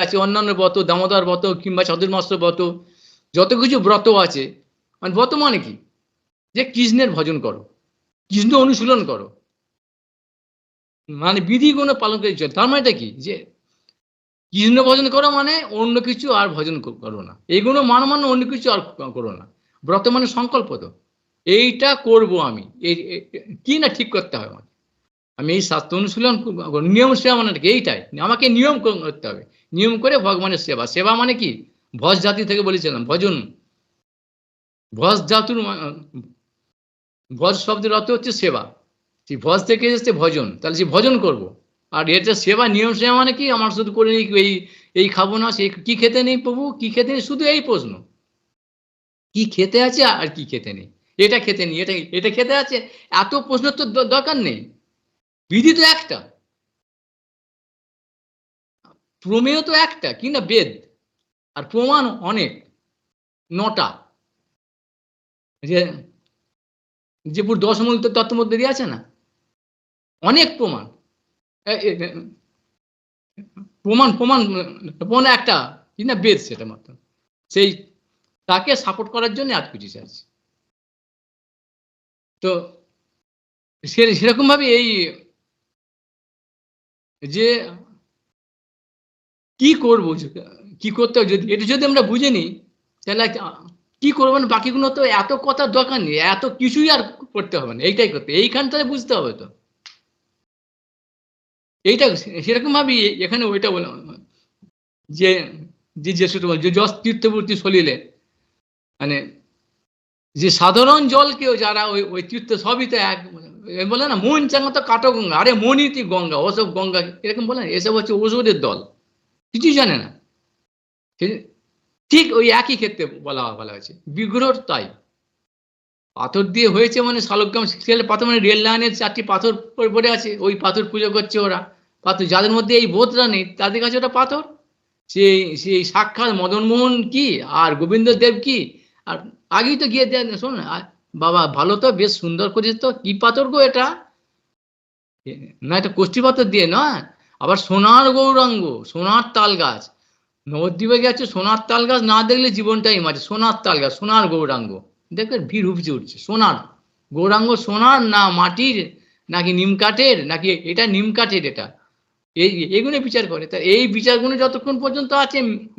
আছে, অন্যান্য ব্রত, দামোদর ব্রত কিংবা চতুর্মাস ব্রত, যত কিছু ব্রত আছে, মানে ব্রত মানে কি, যে কৃষ্ণের ভজন করো, কৃষ্ণ অনুশীলন করো, মানে বিধিগুলো পালন করে চল। তার মানেটা কি, যে কৃষ্ণ ভজন করো মানে অন্য কিছু আর ভজন করো না, এইগুলো মানে অন্য কিছু আর করো না। ব্রত মানে সংকল্প, তো এইটা করব আমি, কি না ঠিক করতে হবে আমাকে, আমি এই শাস্ত্র অনুশীলন নিয়ম সেবা মানে এইটাই, আমাকে নিয়ম করতে হবে, নিয়ম করে ভগবানের সেবা। সেবা মানে কি, ভজ জাতি থেকে বলেছিলাম ভজন, ভজ জাতুর ভজ শব্দের অর্থ হচ্ছে সেবা, সেই ভজ থেকে এসেছে ভজন, তাহলে সে ভজন করব। আর এটা সেবা, নিয়ম সেবা মানে কি, আমার শুধু করে নিই এই এই খাবো না, সে কি খেতে নেই প্রভু, কি খেতে নেই, শুধু এই প্রশ্ন, কি খেতে আছে আর কি খেতে নেই, এটা খেতে নেই, এটা এটা খেতে আছে, এত প্রশ্ন তো দরকার নেই। বিধি তো একটা, প্রমেয় তো একটা, কি না বেদ, আর প্রমাণ অনেক, 9টা, যে যে পুরো 10 মূল তত্ত্বের মধ্যে দিয়ে আছে না, অনেক প্রমাণ। প্রমাণ প্রমাণ প্রমাণ একটা, কি না বেদ, সেটা মাত্র, সেই তাকে সাপোর্ট করার জন্য এত কিছু আছে। তো সেরকম ভাবে এই যে কি করব, কি করতে হবে, যদি এটা যদি আমরা বুঝে নিই, তাহলে কি করবো না, বাকিগুলো তো এত কথার দরকার নেই, এত কিছুই আর করতে হবে না, এইটাই করতে, এইখানটায় বুঝতে হবে। তো এইটা সেরকম ভাবে এখানে ওইটা বললাম, যে যে যে যশ তীর্থবর্তী সলিলে, মানে যে সাধারণ জলকেও যারা ওই ওই তীর্থ, সবই তো এক, বলে না মন চাঙ্গা তো কাটো গঙ্গা, আরে মনই তুই গঙ্গা, ওসব গঙ্গা এরকম বলে না, এসব হচ্ছে ওষুধের দল, কিছুই জানে না। ঠিক ওই একই ক্ষেত্রে বলা হয়েছে বিগ্রহ তাই, পাথর দিয়ে হয়েছে মানে শালগ্রাম পাথর, মানে রেল লাইনের 4টি পাথর পড়ে আছে, ওই পাথর পুজো করছে ওরা, পাথর যাদের মধ্যে এই বোধটা নেই তাদের কাছে ওটা পাথর। সেই সেই সাক্ষাৎ মদন মোহন কি আর গোবিন্দ দেব কি, আর আগেই তো গিয়ে দেন, শোন বাবা ভালো তো, বেশ সুন্দর করেছে তো, কি পাথর গো এটা, না এটা কষ্টি পাথর দিয়ে না, আবার সোনার গৌরাঙ্গ, সোনার তাল গাছ, নবদ্বীপে গেছে, সোনার তাল গাছ না দেখলে জীবনটাই মাঝে, সোনার তাল গাছ, সোনার গৌরাঙ্গ, দেখবে ভিড় উপচে উঠছে, সোনার গৌরাঙ্গ, সোনার না মাটির, নাকি নিম কাঠের, নাকি এটা নিম কাঠের, এটা এইগুলো বিচার করে। তা এই বিচারগুলো যতক্ষণ পর্যন্ত আছে,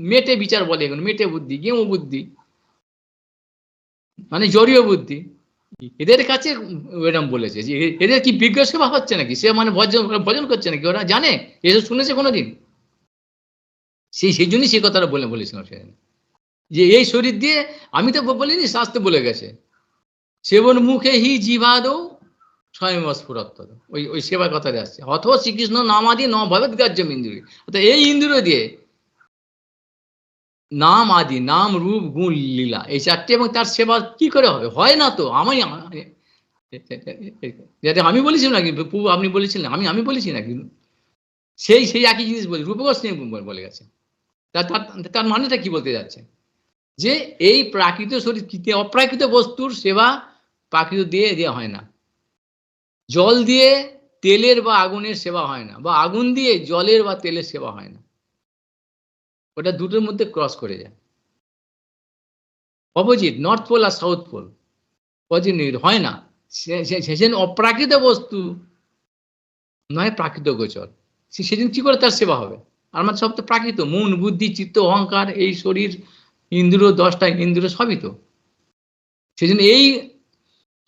মেটে বিচার বলে, এগুলো মেটে বুদ্ধি, গেমো বুদ্ধি, মানে জড়ীয় বুদ্ধি, এদের কাছে এরকম বলেছে যে এদের কি বিজ্ঞ সেবা হচ্ছে নাকি, সে মানে ভজন ভজন করছে নাকি, ওরা জানে, এসব শুনেছে কোনোদিন, সেই জন্যই সে কথাটা বলেছিলাম সেদিন, যে এই শরীর দিয়ে, আমি তো বলিনি, শাস্ত্রে বলে গেছে, সেবন মুখে হি জীবাদৌ স্বয়ংস্ফুরত্ব, ওই ওই সেবার কথাতে আসছে, অথ শ্রীকৃষ্ণ নামাদি ন ভবেৎ গ্রাহ্যম ইন্দ্রিয়, অর্থাৎ এই ইন্দ্রিয় দিয়ে নাম আদি, নাম রূপ গুণ লীলা, এই 4টে, এবং তার সেবা কি করে হবে, হয় না তো, আমি যাতে আমি বলেছি নাকি প্রভু, আপনি বলেছিলেন, আমি বলেছি নাকি, সেই সেই একই জিনিস বলি, রূপক স্নেহ বলে গেছে। তার তার মানেটা কি বলতে যাচ্ছে, যে এই প্রাকৃত শরীর, অপ্রাকৃত বস্তুর সেবা প্রাকৃত দিয়ে দেওয়া হয় না, জল দিয়ে তেলের বা আগুনের সেবা হয় না, বা আগুন দিয়ে জলের বা তেলের সেবা হয় না, ওটা দুটোর মধ্যে ক্রস করে যায়, অপোজিট, নর্থ পোল আর সাউথ পোল, অপোজিট হয় না, সেদিন অপ্রাকৃত বস্তু নয় প্রাকৃত গোচর, সেদিন কি করে তার সেবা হবে, আমার সব তো প্রাকৃত, মন বুদ্ধি চিত্ত অহংকার, এই শরীর ইন্দ্র, 10টা ইন্দ্র, সবই তো, সেজন্য এই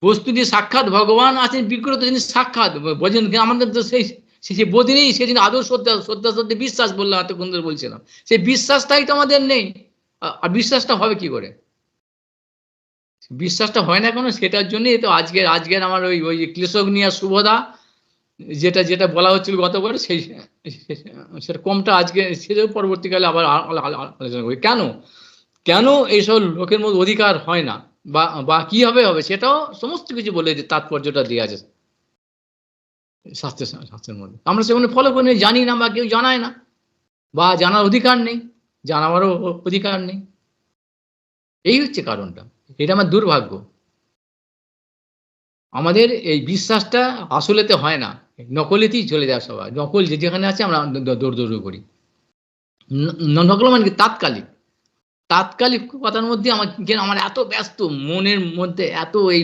বস্তু দিয়ে সাক্ষাৎ ভগবান আছেন, বিগ্রহ যিনি সাক্ষাৎ বোঝেন, আমাদের তো সেই সেই বোধ নেই, সেদিন আদৌ শ্রদ্ধা বিশ্বাস বললাম, এতক্ষণ ধরে বলছিলাম, সেই বিশ্বাসটাই তো আমাদের নেই, আর বিশ্বাসটা হবে কি করে, বিশ্বাসটা হয় না কেন, সেটার জন্যই তো আজকের আজকের আমার ওই ওই ক্লেশগ্নিয়া শুভদা, যেটা যেটা বলা হচ্ছিল গতবার, সেই সেটা কমটা আজকে, সেটা পরবর্তীকালে আবার আলোচনা করি, কেন কেন এইসব লোকের মধ্যে অধিকার হয় না, বা বা কি হবে হবে, সেটাও সমস্ত কিছু বলে, যে তাৎপর্যটা দিয়ে আছে শাস্ত্রের মধ্যে, আমরা সেগুলো ফলো করে জানি না, বা কেউ জানায় না, বা জানার অধিকার নেই, জানাবারও অধিকার নেই, এই হচ্ছে কারণটা, এটা আমার দুর্ভাগ্য, আমাদের এই বিশ্বাসটা আসলেতে হয় না, নকলেতেই চলে যায় সবাই, নকল যেখানে আছে আমরা দৌড় করি, নকল মানে কি তাৎকালিক, তাৎকালিক কথার মধ্যে আমার এত ব্যস্ত মনের মধ্যে এত এই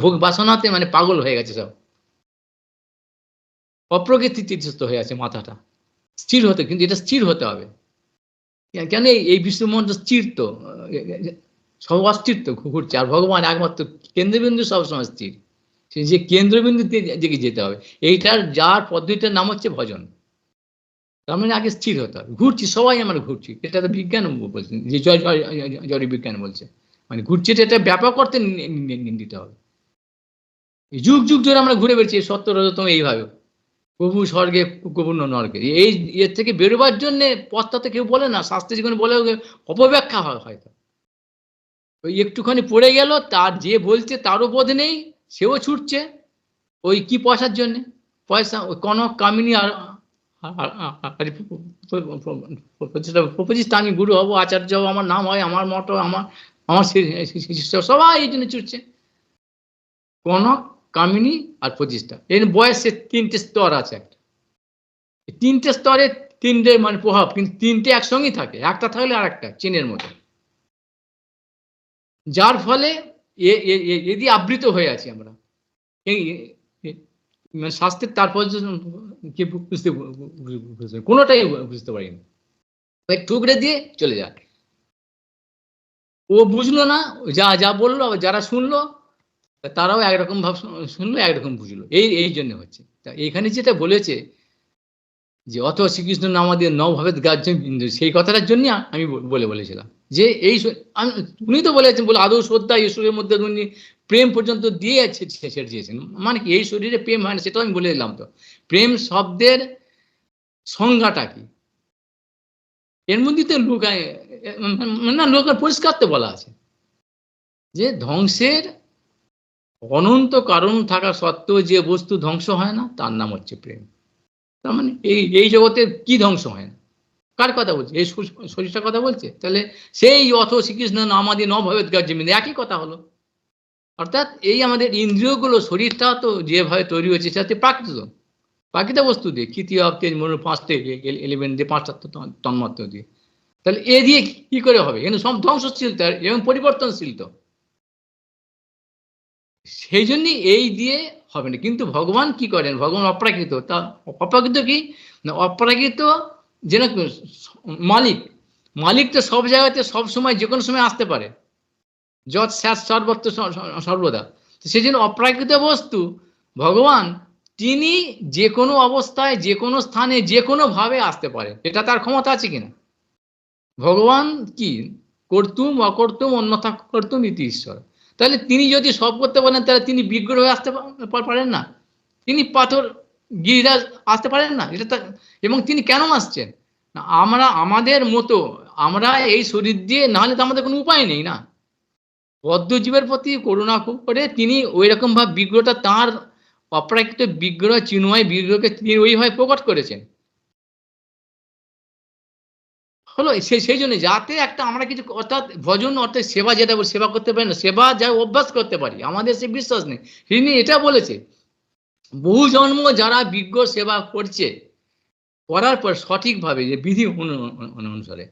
ভোগ বাসনাতে মানে পাগল হয়ে গেছে সব, অপ্রকৃতিস্থ হয়ে আছে মাথাটা। স্থির হতে, কিন্তু এটা স্থির হতে হবে। কেন এই বিশ্বমন্ত্র স্থির তো, সব অস্থির তো ঘুরছে, আর ভগবান একমাত্র কেন্দ্রবিন্দু সবসময় স্থির। সে যে কেন্দ্রবিন্দুতে দিকে যেতে হবে, এইটার যার পদ্ধতিটার নাম হচ্ছে ভজন। তার মানে আগে স্থির হতে হবে। ঘুরছি, সবাই আমরা ঘুরছি, এটা তো বিজ্ঞান বলছে, যে জড় বিজ্ঞান বলছে, মানে ঘুরছি এটা ব্যাপক অর্থে নিতে হবে। যুগ যুগ ধরে আমরা ঘুরে বেড়ছি সত্য রজতম এইভাবে, প্রভু স্বর্গে প্রভু নরকে। এই এর থেকে বেরোবার জন্য পথটা তো কেউ বলে না, শাস্ত্রে যেখানে বলে অপব্যাখ্যা হয় হয়তো। ওই একটুখানি পড়ে গেল, তার যে বলছে তারও বোধ নেই, সেও ছুটছে ওই কি পয়সার জন্য, পয়সা। ওই কনক কামিনী আর প্রতিষ্ঠা, আমি গুরু হবো, আচার্য হবো, আমার নাম হয়, আমার মঠ, আমার আমার শিষ্য, সবাই এই জন্য ছুটছে। কনক, কামিনী আর প্রতিষ্ঠা, এর বয়সের তিনটে স্তর আছে। একটা তিনটে স্তরে তিনটে মানে প্রভাব, কিন্তু তিনটে একসঙ্গেই থাকে, একটা থাকলে আর একটা চেনের মতো, যার ফলে এদি আবৃত হয়ে আছি আমরা। এই মানে শাস্ত্রের তারপর কি বুঝতে কোনোটাই বুঝতে পারিনি, টুকরে দিয়ে চলে যায়। ও বুঝলো না, যা যা বললো, যারা শুনলো তারাও একরকম ভাব শুনলো, একরকম বুঝলো, এই জন্য হচ্ছে। তা এখানে যেটা বলেছে যে অত শ্রীকৃষ্ণ নামাদের নভাবেদ গাজ্য, সেই কথাটার জন্য আমি বলেছিলাম যে এই উনি তো বলেছেন, বলে আদৌ শ্রদ্ধা ঈশ্বরের মধ্যে উনি প্রেম পর্যন্ত দিয়ে ছেড়ে দিয়েছেন। মানে কি এই শরীরে প্রেম হয় না, সেটাও আমি বলে দিলাম। তো প্রেম শব্দের সংজ্ঞাটা কি, এর মধ্যে তো লোকায় না, লোকের পরিষ্কার তো বলা আছে যে ধ্বংসের অনন্ত কারণ থাকা সত্ত্বেও যে বস্তু ধ্বংস হয় না তার নাম হচ্ছে প্রেম। তার মানে এই জগতে কি ধ্বংস হয় না, কার কথা বলছে, এই শরীরটার কথা বলছে। তাহলে সেই অথ শ্রীকৃষ্ণ নামাদি নভবেদ গাজ্যমিন, একই কথা হলো। অর্থাৎ এই আমাদের ইন্দ্রিয়গুলো, শরীরটা তো যেভাবে তৈরি হয়েছে সেটা প্রাকৃত, প্রাকৃত বস্তু দিয়ে, তৃতীয় তেজ মনে পাঁচটা এলিমেন্ট দিয়ে, পাঁচটা তন্মাত্র দিয়ে। তাহলে এ দিয়ে কি করে হবে, কিন্তু সব ধ্বংসশীল এবং পরিবর্তনশীল। তো সেই জন্যই এই দিয়ে হবে না। কিন্তু ভগবান কি করেন, ভগবান অপ্রাকৃত। তা অপ্রাকৃত কি না, অপ্রাকৃত যেন মালিক, মালিক তো সব জায়গাতে সব সময় যে কোনো সময় আসতে পারে, যৎ স্যাৎ সর্বত্র সর্বদা। সেই জন্য অপ্রাকৃত বস্তু ভগবান, তিনি যে কোনো অবস্থায় যে কোনো স্থানে যে কোনো ভাবে আসতে পারে, এটা তার ক্ষমতা আছে কিনা। ভগবান কি কর্তুম অকর্তুম অন্যথা কর্তুম ইতি ঈশ্বর। তাহলে তিনি যদি সব করতে পারেন, তাহলে তিনি বিগ্রহ হয়ে আসতে পারেন না, তিনি পাথর গিরিরাজ আসতে পারেন না, এটা এবং তিনি কেন আসছেন না, আমরা আমাদের মতো, আমরা এই শরীর দিয়ে, না হলে তো আমাদের কোনো উপায় নেই না। বদ্ধজীবের প্রতি করুণা করে তিনি ওই রকম ভাবে বিগ্রহটা, তাঁর অপ্রাকৃত বিগ্রহ, চিন্ময় বিগ্রহকে তিনি ওইভাবে প্রকট করেছেন। হলো সেই জন্য যাতে একটা আমরা কিছু, অর্থাৎ ভজন অর্থাৎ সেবা, যেটা সেবা করতে পারি না, সেবা যা অভ্যাস করতে পারি, আমাদের সে বিশ্বাস নেই। তিনি এটা বলেছে, বহু জন্ম যারা বিজ্ঞ সেবা করছে, করার পর সঠিকভাবে যে বিধি অনুসারে,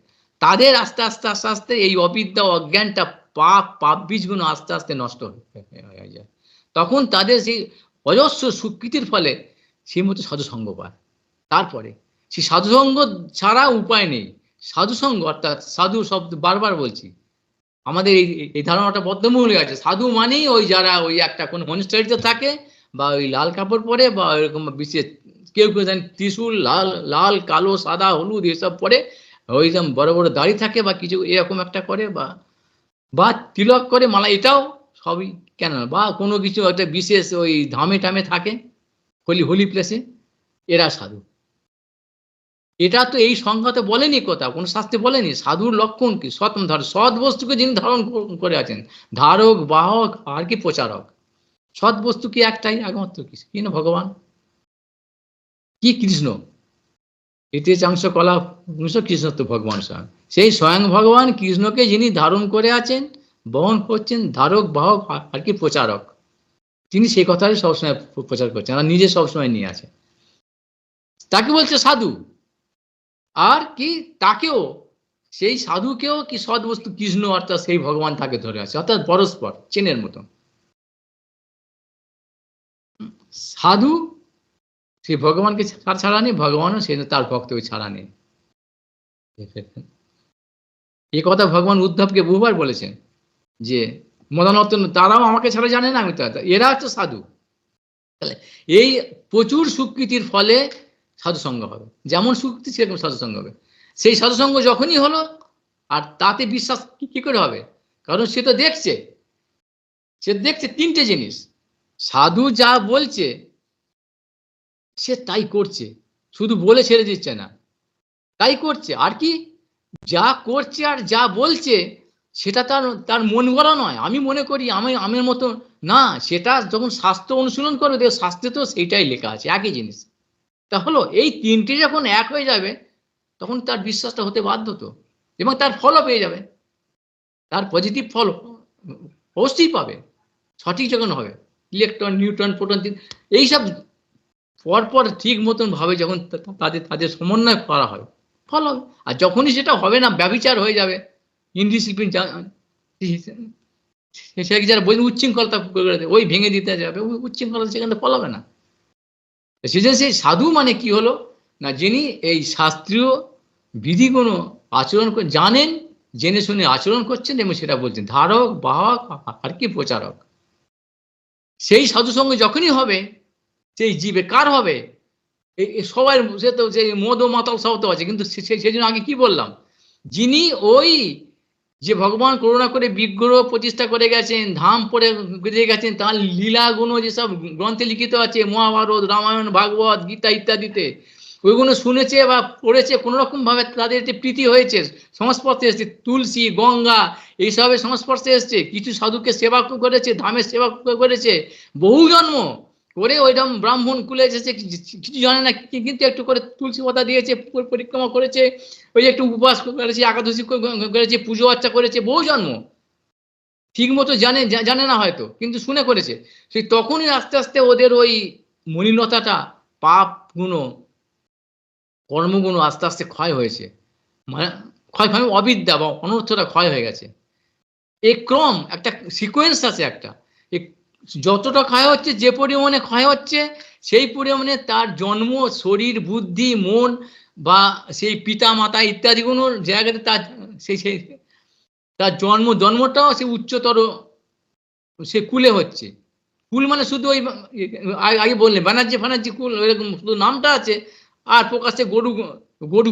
তাদের আস্তে আস্তে আস্তে আস্তে এই অবিদ্যা অজ্ঞানটা, পাপ বীজগুলো আস্তে আস্তে নষ্ট হয়ে যায়। তখন তাদের সেই অজস্র স্বীকৃতির ফলে সেই মতো সাধুসঙ্গ পায়। তারপরে সেই সাধুসঙ্গ ছাড়া উপায় নেই। সাধুসঙ্গ অর্থাৎ সাধু শব্দ বারবার বলছি, আমাদের এই ধারণাটা বদ্ধমূল হয়ে আছে। সাধু মানেই ওই যারা ওই একটা কোনো মনিস্টারিতে থাকে, বা ওই লাল কাপড় পরে, বা ওইরকম বিশেষ কেউ কেউ জানেন ত্রিশূল, লাল লাল কালো সাদা হলুদ এসব পরে, ওইরকম বড় বড় দাড়ি থাকে, বা কিছু এরকম একটা করে, বা বা তিলক করে, মালা, এটাও সবই কেন, বা কোনো কিছু একটা বিশেষ ওই ধামে টামে থাকে, হোলি প্লেসে, এরা সাধু। এটা তো এই সংখ্যাতে বলেনি, কোথাও কোনো শাস্ত্রে বলেনি। সাধুর লক্ষণ কি, সৎ বস্তুকে যিনি ধারণ করে আছেন, ধারক, বাহক আর কি প্রচারক। সৎ বস্তু কি একটাই, একমাত্র কি না, ভগবান। কি কৃষ্ণ, এতে চাংশ কলা কৃষ্ণ তো ভগবান স্বয়ং। সেই স্বয়ং ভগবান কৃষ্ণকে যিনি ধারণ করে আছেন, বহন করছেন, ধারক বাহক আর কি প্রচারক, তিনি সেই কথাই সবসময় প্রচার করছেন, আর নিজে সবসময় নিয়ে আছে, তাকে বলছে সাধু। আর কি তাকেও, সেই সাধুকেও কি সদ্বস্তু কৃষ্ণ অর্থাৎ সেই ভগবান তাকে ধরে আছে, অর্থাৎ পরস্পর চেনের মতো। সাধু সেই ভগবানকে ছাড়া নেই, ভগবানও সে তার ভক্তকে ছাড়া নেই। এই কথা ভগবান উদ্ধবকে বহুবার বলেছেন যে মদনত তারাও আমাকে ছাড়া জানে না, আমি তো এরা হচ্ছে সাধু। তাহলে এই প্রচুর স্বীকৃতির ফলে সাধুসঙ্গ হবে, যেমন স্বীকৃতি সেরকম সাধুসঙ্গ হবে। সেই সাধুসঙ্গ যখনই হলো, আর তাতে বিশ্বাস কি করে হবে? কারণ সে তো দেখছে, সে দেখছে তিনটে জিনিস, সাধু যা বলছে সে তাই করছে, শুধু বলে ছেড়ে দিচ্ছে না, তাই করছে। আর কি, যা করছে আর যা বলছে সেটা তার তার মন গড়া নয়, আমি মনে করি আমার মতো না, সেটা যখন শাস্ত্র অনুশীলন করবে দেখ শাস্ত্রে তো সেইটাই লেখা আছে, একই জিনিস। তা হলো এই তিনটে যখন এক হয়ে যাবে তখন তার বিশ্বাসটা হতে বাধ্য তো, এবং তার ফলও পেয়ে যাবে, তার পজিটিভ ফল অবশ্যই পাবে, সঠিক যখন হবে। ইলেকট্রন, নিউট্রন, প্রোটন এইসব পরপর ঠিক মতন ভাবে যখন তাদের তাদের সমন্বয় করা হয় ফল হবে। আর যখনই সেটা হবে না, ব্যভিচার হয়ে যাবে, ইনডিসিপ্লিন, সেটাকে যারা বলছে উচ্ছৃঙ্খলতা করে দেয়, ওই ভেঙে দিতে যাবে, উচ্ছৃঙ্খলতা, সেখানে ফল হবে না। সেজন্য সেই সাধু মানে কি হলো না, যিনি এই শাস্ত্রীয় বিধিগুলো আচরণ করে জানেন, জেনে শুনে আচরণ করছেন এবং সেটা বলছেন, ধারক বাহক আর কি প্রচারক। সেই সাধু সঙ্গ যখনই হবে সেই জীবে কার হবে, এই সবাই, সে তো সেই মদ ও মাতাল সব তো আছে, কিন্তু সেই জন্য আগে কি বললাম, যিনি ওই যে ভগবান করুণা করে বিগ্রহ প্রতিষ্ঠা করে গেছেন, ধাম পড়ে দিয়ে গেছেন, তার লীলাগুণ যেসব গ্রন্থে লিখিত আছে, মহাভারত, রামায়ণ, ভাগবত, গীতা ইত্যাদিতে, ওইগুলো শুনেছে বা পড়েছে, কোনো রকম ভাবে তাদের যে প্রীতি হয়েছে, সংস্পর্শে এসছে, তুলসী, গঙ্গা এইসবের সংস্পর্শে এসছে, কিছু সাধুকে সেবা করেছে, ধামের সেবা করেছে, বহু জন্ম করে ওইরকম ব্রাহ্মণ কুলে এসেছে, কিছু জানে না কিন্তু একটু করে তুলসী পাতা দিয়েছে, পরিক্রমা করেছে, ওই একটু উপবাস করেছে, একাদশী করেছে, পুজো আর্চা করেছে, বহু জন্ম ঠিক মতো জানে না হয়তো, কিন্তু শুনে করেছে। সেই তখনই আস্তে আস্তে ওদের ওই মলিনতাটা, পাপ গুণ, কর্মগুণ আস্তে আস্তে ক্ষয় হয়েছে, মানে ক্ষয় মানে অবিদ্যা বা অনর্থটা ক্ষয় হয়ে গেছে। এই ক্রম একটা সিকোয়েন্স আছে একটা, যতটা ক্ষয় হচ্ছে, যে পরিমাণে ক্ষয় হচ্ছে সেই পরিমাণে তার জন্ম, শরীর, বুদ্ধি, মন বা সেই পিতা মাতা ইত্যাদি কোনো জায়গাতে তার সেই সেই তার জন্মটাও সে উচ্চতর সে কুলে হচ্ছে। কুল মানে শুধু ওই আগে বললেন ব্যানার্জি ফ্যানার্জি কুল, এরকম শুধু নামটা আছে, আর প্রকাশ্যে গরু গরু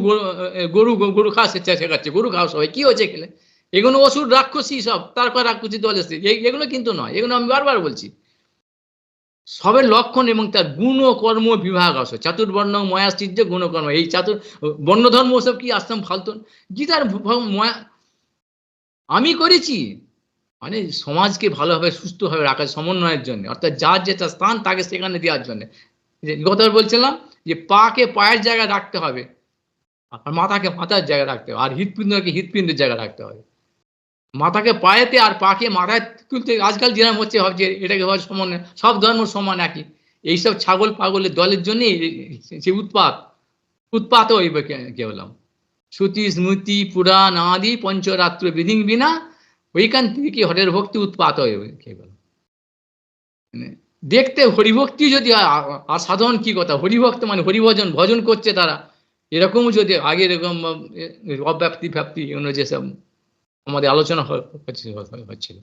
গরু গরু খাওয়া শেখাচ্ছে, গরু খাওয়া সবাই কি হয়েছে খেলে, এগুলো অসুর রাক্ষসী সব, তারপর রাক্ষসী দল এসছে, এগুলো কিন্তু নয়, এগুলো আমি বারবার বলছি, সবের লক্ষণ এবং তার গুণ ও কর্ম বিভাগ আছে, চাতুর্বর্ণ ময়াশ্চির্য গুণকর্ম, এই বর্ণধর্ম ওসব কি আসতাম ফালতু, গীতার ময়া আমি করেছি, মানে সমাজকে ভালোভাবে সুস্থভাবে রাখার সমন্বয়ের জন্য, অর্থাৎ যার যেটা স্থান তাকে সেখানে দেওয়ার জন্য। কথা বলছিলাম যে পাকে পায়ের জায়গায় রাখতে হবে, আর মাথাকে মাথার জায়গায় রাখতে হবে, আর হৃৎপিণ্ডকে হৃৎপিণ্ডের জায়গায় রাখতে হবে। মাথাকে পায়েতে আর পাকে মাথায় তুলতে আজকাল যেরকম হচ্ছে, ভাবছে এটাকে হয় সমান, সব ধর্ম সমান একই, এইসব ছাগল পাগলের দলের জন্য সে উৎপাত হইবে কেবলম শ্রুতি স্মৃতি পুরাণ আদি পঞ্চরাত্র বিধি বিনা, ওইখান থেকে হরের ভক্তি উৎপাত হইবে কেবল। দেখতে হরিভক্তি যদি, আর সাধারণ কি কথা, হরিভক্ত মানে হরিভজন, ভজন করছে তারা, এরকম যদি আগে এরকম অব্যাপ্তি ফ্যাপ্তি এগুলো যেসব আমাদের আলোচনা হচ্ছিল,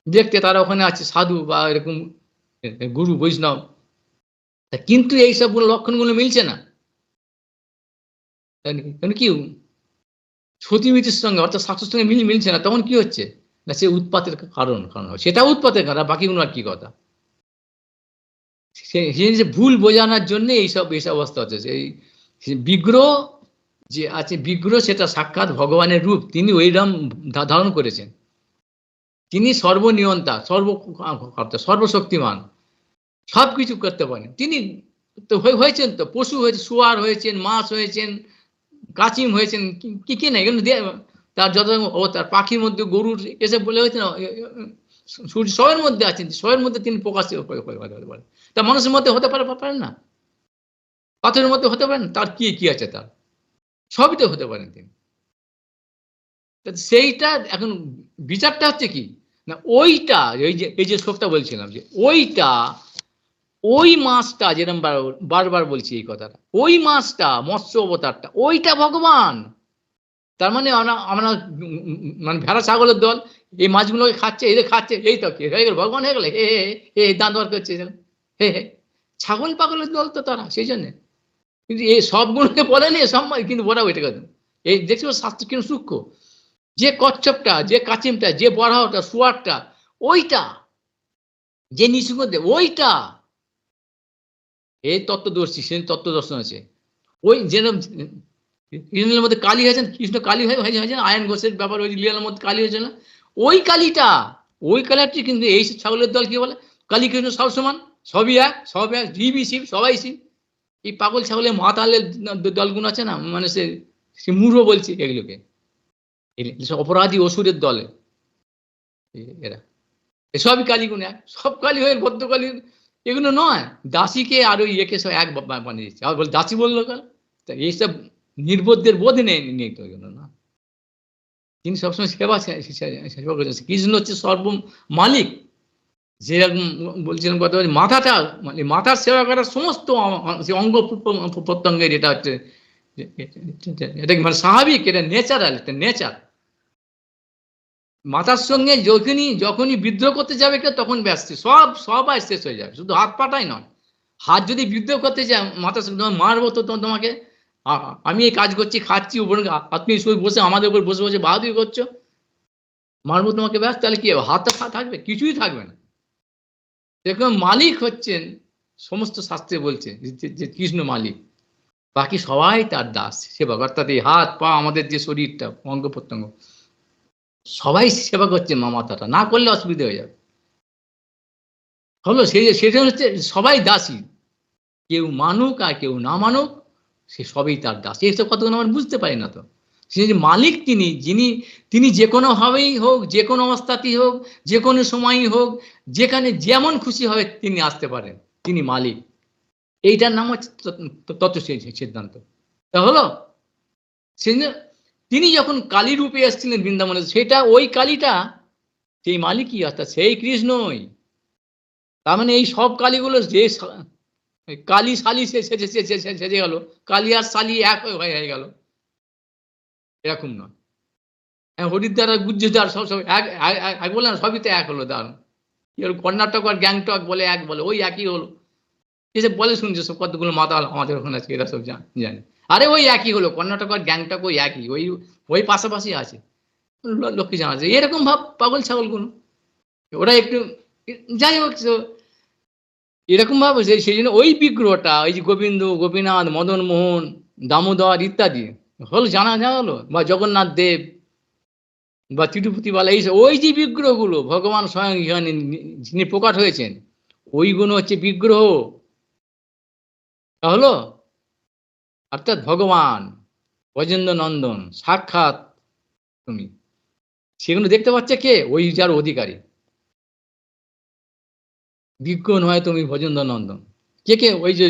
দেখতে তারা ওখানে আছে সাধু বা এরকম গুরু বৈষ্ণব, কিন্তু এই সবগুলো লক্ষণগুলো মিলছে না, কি সতীমিতির সঙ্গে অর্থাৎ শাস্ত্রের সঙ্গে মিলছে না, তখন কি হচ্ছে না, সে উৎপাতের কারণ সেটা উৎপাতের কারণ, বাকিগুলো আর কি কথা, সে ভুল বোঝানোর জন্য এইসব অবস্থা হচ্ছে। এই বিগ্রহ যে আছে, বিগ্রহ সেটা সাক্ষাৎ ভগবানের রূপ, তিনি ওইরকম ধারণ করেছেন, তিনি সর্বনিয়ন্তা, সর্বশক্তিমান, সবকিছু করতে পারেন তিনি, তো হয়েছেন, তো পশু হয়েছে, শুয়ার হয়েছেন, মাছ হয়েছেন, কাচিম হয়েছেন, কি কি না এগুলো তার যত তার পাখির মধ্যে গরুর এসে বলে হয়েছে না, সূর্য সবের মধ্যে আছেন, সবের মধ্যে তিনি প্রকাশ পারেন, তা মানুষের মধ্যে হতে পারেন না, পাথরের মধ্যে হতে পারেন, তার কি কি আছে তার, সবই তো হতে পারেন তিনি। সেইটা এখন বিচারটা হচ্ছে কি না, ওইটা এই যে শ্লোকটা বলছিলাম যে ওইটা ওই মাছটা, যেরকম বারবার বলছি এই কথাটা, ওই মাছটা মৎস্য অবতারটা ওইটা ভগবান। তার মানে আমরা মানে ভেড়া ছাগলের দল এই মাছগুলোকে খাচ্ছে, এদের খাচ্ছে, এই তো কে হয়ে গেল, ভগবান হয়ে গেল, হে হে হে দাঁত বার করছে, হে হে ছাগল পাগলের দল তো তারা, সেই জন্য। কিন্তু এই সবগুলোকে বলেনি সব, কিন্তু ওরা ওইটা কথা এই দেখছি শাস্ত্র কিন্তু সূক্ষ্ম, যে কচ্ছপটা, যে কাচিমটা, যে বরাহটা, শুয়ারটা, ওইটা যে নিঃসিংহদেব, ওইটা এই তত্ত্বদর্শী, সে তত্ত্বদর্শন আছে। ওই যেরকম কৃষ্ণের মধ্যে কালী হয়েছেন, কৃষ্ণ কালী হয়েছেন, আয়ন ঘোষের ব্যাপার ওই লীলার মধ্যে কালী হয়েছে না, ওই কালীটা, ওই কালীটি কিন্তু এই ছাগলের দল কি বলে, কালী কৃষ্ণ সব সমান, সবই এক, সব এক, জীবই শিব, সবাই শিব। এই পাগল ছাগলের মাতালের দলগুলো আছে না, মানে সে মূঢ় বলছে এগুলোকে, অপরাধী অসুরের দলে এরা, সবই কালীগুণ এক, সব কালী হয়ে ভদ্রকালী এগুলো নয়, দাসীকে আর ওই ইয়েকে সব এক বানিয়ে দিচ্ছে, আর বলে দাসী বললো কাল, এইসব নির্বোধদের বোধ নেই তো এগুলো না। তিনি সবসময় সেবা করেছেন। কৃষ্ণ হচ্ছে সর্ব মালিক, যেরকম বলছিলাম কথা, মাথাটা মানে মাথার সেবা করার সমস্ত অঙ্গ প্রত্যঙ্গের এটা হচ্ছে, এটা মানে স্বাভাবিক, এটা নেচারাল, এটা নেচার। মাথার সঙ্গে যখনই বিদ্রোহ করতে যাবে তখন ব্যস্ত, সব শেষ হয়ে যাবে, শুধু হাত পাটাই নয়, হাত যদি বিদ্রোহ করতে চায় মাথার সঙ্গে, মারবো তো তোমাকে, আমি এই কাজ করছি, খাচ্ছি, উপর আপনি বসে আমাদের উপর বসে বসে বাহাদুরি করছো, মারবো তোমাকে, ব্যাস, তাহলে কি হবে, হাতটা থাকবে, কিছুই থাকবে না। দেখুন মালিক হচ্ছেন, সমস্ত শাস্ত্রে বলছে যে কৃষ্ণ মালিক, বাকি সবাই তার দাস সেবক, অর্থাৎ এই হাত পা আমাদের যে শরীরটা অঙ্গ প্রত্যঙ্গ সবাই সেবা করছে, মাতাটা না করলে অসুবিধা হয়ে যাবে। হলো সেটা হচ্ছে সবাই দাসী, কেউ মানুক আর কেউ না মানুক, সে সবই তার দাস। এইসব কথাগুলো আমরা বুঝতে পারি না তো। সে যে মালিক তিনি যে কোনো ভাবেই হোক, যে কোনো অবস্থাতেই হোক, যে কোনো সময়ই হোক, যেখানে যেমন খুশি হবে তিনি আসতে পারেন, তিনি মালিক। এইটার নাম হচ্ছে তত্ত্ব সিদ্ধান্ত। তা হলো তিনি যখন কালী রূপে এসেছিলেন বৃন্দাবনে, সেটা ওই কালীটা সেই মালিকই, অর্থাৎ সেই কৃষ্ণই। তার মানে এই সব কালীগুলো যে কালী শালি সেজে গেল, কালী আর শালি এক হয়ে গেল, এরকম নয়। হরিদ্বার আর গুজ্জদার সব এক বলে না, সবই তো এক হলো। দাঁড়ান, কর্ণাটক আর গ্যাংটক বলে এক বলে, ওই একই হলো। এসব বলে শুনছে সব, কতগুলো মাতাল আমাদের ওখানে আছে, এরা সব জানে। আরে ওই একই হলো, কর্ণাটক আর গ্যাংটক ওই একই, ওই পাশাপাশি আছে, লোককে জানা যায়। এরকম ভাব পাগল ছাগলগুলো, ওরা একটু যাই হোক, এরকম ভাবে সেই জন্য ওই বিগ্রহটা, ওই যে গোবিন্দ, গোপীনাথ, মদন মোহন, দামোদর ইত্যাদি হলো, জানা হলো, বা জগন্নাথ দেব বা তিরুপতি বালা, এইসব ওই যে বিগ্রহগুলো ভগবান স্বয়ং যিনি প্রকাশ হয়েছেন, ওইগুলো হচ্ছে বিগ্রহ। হলো অর্থাৎ ভগবান ব্রজেন্দ্র নন্দন সাক্ষাৎ তুমি, সেগুলো দেখতে পাচ্ছে কে, ওই যার অধিকারী। বিজ্ঞ নয় তুমি ব্রজেন্দ্র নন্দন, কে ওই যে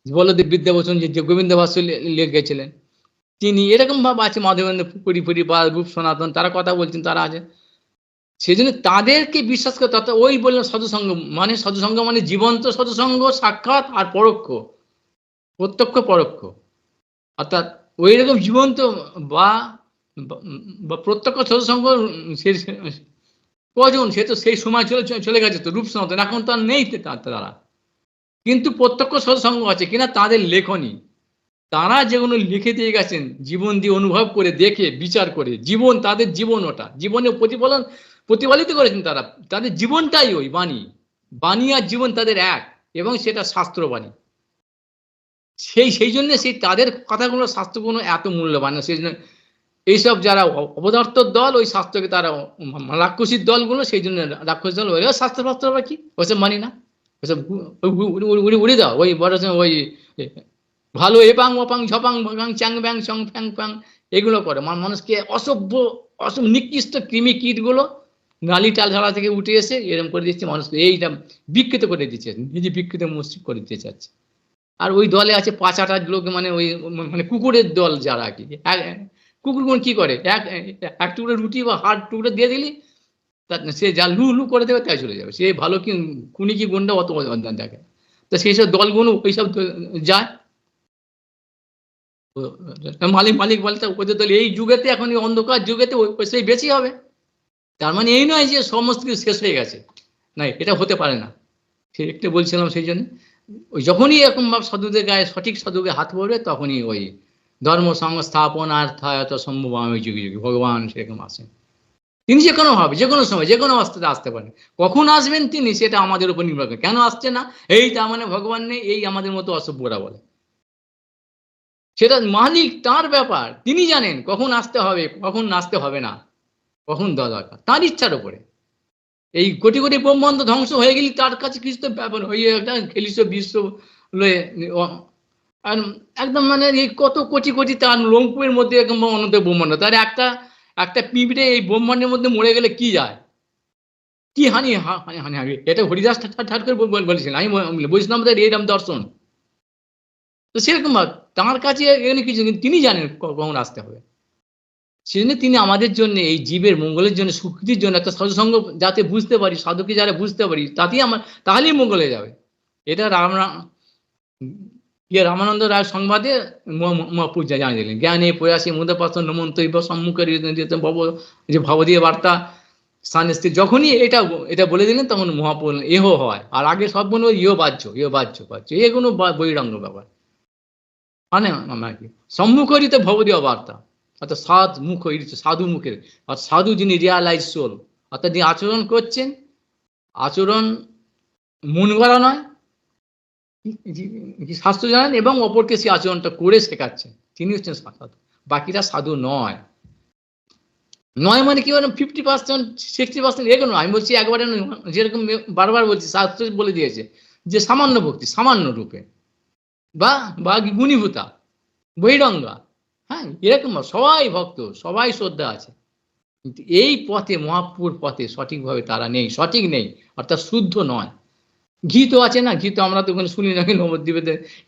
বলদেব বিদ্যাভূষণ যে গোবিন্দ ভাষ্য লিখেছিলেন তিনি, এরকম ভাব আছে মাধবেন্দ্র পুরী বা রূপ সনাতন, তারা কথা বলছেন, তারা আছে। সেই জন্য তাদেরকে বিশ্বাস করতে, অর্থাৎ ওই বললাম সাধুসঙ্গ, মানে সাধুসঙ্গ মানে জীবন্ত সাধুসঙ্গ, সাক্ষাৎ আর পরোক্ষ, প্রত্যক্ষ পরোক্ষ, অর্থাৎ ওই রকম জীবন্ত বা প্রত্যক্ষ সাধুসঙ্গ কজন, সে তো সেই সময় চলে গেছে তো, রূপ সনাতন এখন তো আর নেই তারা, কিন্তু প্রত্যক্ষ সৎসঙ্গ আছে কিনা তাদের লেখনী, তারা যেগুলো লিখে দিয়ে গেছেন জীবন দিয়ে অনুভব করে, দেখে, বিচার করে, জীবন তাদের জীবন, ওটা জীবনে প্রতিফলিত করেছেন তারা, তাদের জীবনটাই ওই বাণী আর জীবন তাদের এক, এবং সেটা শাস্ত্রবাণী। সেই জন্য সেই তাদের কথাগুলো, শাস্ত্রগুলো এত মূল্যবান। সেই জন্য এইসব যারা অপদার্থর দল, ওই শাস্ত্রকে তারা রাক্ষসীর দলগুলো, সেই জন্য রাক্ষস দল, ওই শাস্ত্র কি ওইসব মানি না, ওইসব উড়ে দাও, ওই বড় ওই ভালো এপাং ওপাং ঝপাং ভাঙাং চ্যাং ব্যাং চং ফ্যাং ফ্যাং এগুলো করে, মানুষকে অসভ্য নিকৃষ্ট কৃমি কীটগুলো নালি টাল ঝাড়া থেকে উঠে এসে এরকম করে দিচ্ছে মানুষকে, এইটা বিকৃত করে দিচ্ছে, নিজে বিকৃত মুসিক করে দিতে চাচ্ছে। আর ওই দলে আছে 5-8 লোক, মানে ওই মানে কুকুরের দল যারা আর কি। কুকুর কি করে, এক টুকরো রুটি বা হাড় টুকরো দিয়ে দিলি, সে যা লু লু করে দেবে তাই চলে যাবে। সে ভালো কি খুনি কি গুন্ডা অত দেখে। তো সেই সব দলগুলো ওইসব যায়। মালিক মালিক বলে ওদের দল এই যুগেতে, এখন এই অন্ধকার যুগেতে সেই বেশি হবে। তার মানে এই নয় যে সমস্ত কিছু শেষ হয়ে গেছে, না, এটা হতে পারে না। সে একটু বলছিলাম সেই জন্য ওই যখনই এরকম ভাব সাধুদের গায়ে, সঠিক সাধুকে হাত পড়বে, তখনই ওই ধর্ম সংস্থাপন আর সম্ভব আমি যুগে যুগে ভগবান সেরকম আসেন। তিনি যে কোনো ভাবে, যে কোনো সময়, যে কোনো অবস্থাতে আসতে পারেন। কখন আসবেন তিনি, সেটা আমাদের উপর নির্ভর করে। কেন আসছে না, এই তার মানে ভগবান নেই, এই আমাদের মতো অসভ্যরা বলে। সেটা মালিক, তার ব্যাপার, তিনি জানেন কখন আসতে হবে, কখন আসতে হবে না, কখন দেওয়া দরকার, তার ইচ্ছার উপরে। এই কোটি কোটি ব্রহ্মাণ্ড ধ্বংস হয়ে গেলে তার কাছে কিছু তো ব্যাপার, ওই একটা খেলিস বিশ্ব লয়ে আর একদম মানে এই কত কোটি কোটি তার রংপুরের মধ্যে এরকম অনন্ত ব্রহ্মাণ্ড, তার একটা একটা পিঁপড়ে এই ব্রহ্মাণ্ডের মধ্যে মরে গেলে কি যায়, কি হানি হানি হানি হানি। এটা হরিদাস ঠাট করে বলেছিলেন, আমি বৈষ্ণবদের এরম দর্শন। তো সেরকম তাঁর কাছে এখানে কিছু, তিনি জানেন কখন আসতে হবে। সেজন্য তিনি আমাদের জন্য, এই জীবের মঙ্গলের জন্য, সুকৃতির জন্য একটা সাধুসঙ্গ যাতে বুঝতে পারি, সাধুকে যারা বুঝতে পারি, তাতেই আমার, তাহলেই মঙ্গল হয়ে যাবে। এটা রামানন্দ রায় সংবাদে মহাপূজা জানিয়ে দিলেন, জ্ঞানে প্রয়াসী মুদপাসন নমন্তব্য সম্মুখের যে ভবদীয় বার্তা স্থান স্থির, যখনই এটা এটা বলে দিলেন তখন মহাপুর এহ হয়। আর আগে সব মনে হয় ইহ বাহ্য, ইহ বাহ্য বাহ্য, এগুলো বহিরঙ্গ ব্যাপার, মানে আর কি সম্মুখরিত ভবদীয় বার্তা, অর্থাৎ সাধ মুখ, সাধু মুখের, আর সাধু যিনি রিয়ালাইজ সোল, অর্থাৎ যিনি আচরণ করছেন, আচরণ মন গড়া নয়, শাস্ত্র জানেন এবং অপরকে সে আচরণটা করে শেখাচ্ছেন, তিনি হচ্ছেন সাধু। বাকিরা সাধু নয়। নয় মানে কি, বলেন 50%, 60% এগুলো। আমি বলছি একবারে, যেরকম বারবার বলছি, শাস্ত্র বলে দিয়েছে যে সামান্য ভক্তি, সামান্য রূপে বা বা গুণীভূতা, বহিরঙ্গা, হ্যাঁ, এরকম সবাই ভক্ত, সবাই শ্রদ্ধা আছে, কিন্তু এই পথে, মহাপুর পথে সঠিকভাবে তারা নেই, সঠিক নেই, অর্থাৎ শুদ্ধ নয়। ঘি তো আছে না, ঘি তো আমরা তো ওখানে শুনি নাকি নবদ্বীপে